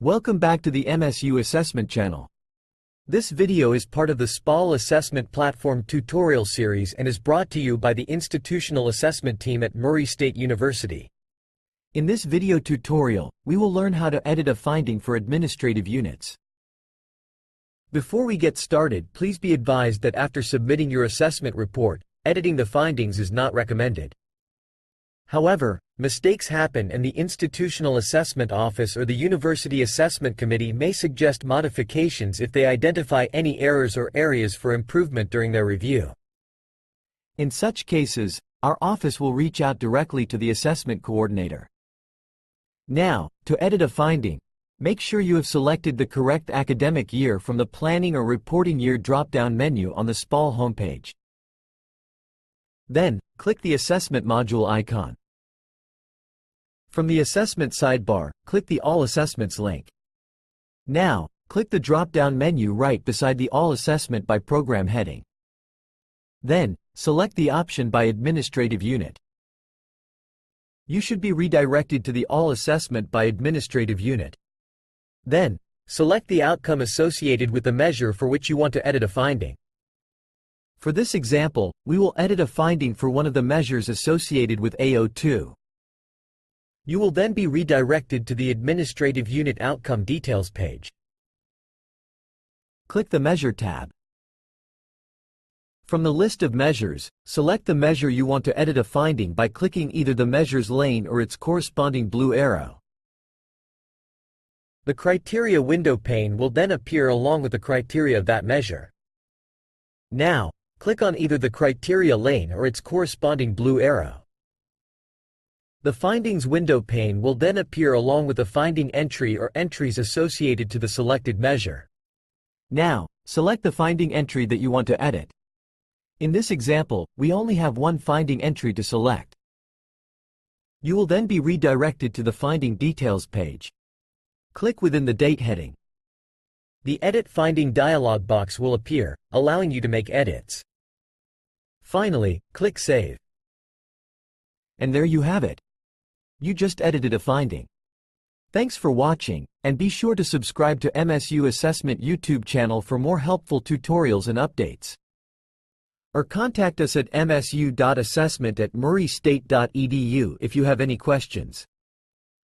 Welcome back to the MSU Assessment channel. This video is part of the SPOL Assessment Platform tutorial series and is brought to you by the Institutional Assessment Team at Murray State University. In this video tutorial, we will learn how to edit a finding for administrative units. Before we get started, please be advised that after submitting your assessment report, editing the findings is not recommended. However, mistakes happen and the Institutional Assessment Office or the University Assessment Committee may suggest modifications if they identify any errors or areas for improvement during their review. In such cases, our office will reach out directly to the assessment coordinator. Now, to edit a finding, make sure you have selected the correct academic year from the Planning or Reporting Year drop-down menu on the SPOL homepage. Then, click the Assessment module icon. From the Assessment sidebar, click the All Assessments link. Now, click the drop-down menu right beside the All Assessment by Program heading. Then, select the option by Administrative Unit. You should be redirected to the All Assessment by Administrative Unit. Then, select the outcome associated with the measure for which you want to edit a finding. For this example, we will edit a finding for one of the measures associated with AO2. You will then be redirected to the Administrative Unit Outcome Details page. Click the Measure tab. From the list of measures, select the measure you want to edit a finding by clicking either the measure's lane or its corresponding blue arrow. The criteria window pane will then appear along with the criteria of that measure. Now, click on either the criteria lane or its corresponding blue arrow. The Findings window pane will then appear along with the finding entry or entries associated to the selected measure. Now, select the finding entry that you want to edit. In this example, we only have one finding entry to select. You will then be redirected to the Finding Details page. Click within the Date heading. The Edit Finding dialog box will appear, allowing you to make edits. Finally, click Save. And there you have it. You just edited a finding. Thanks for watching, and be sure to subscribe to MSU Assessment YouTube channel for more helpful tutorials and updates. Or contact us at msu.assessment@murraystate.edu if you have any questions.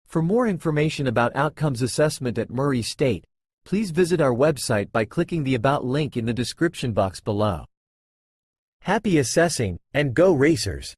For more information about outcomes assessment at Murray State, please visit our website by clicking the About link in the description box below. Happy assessing, and go Racers!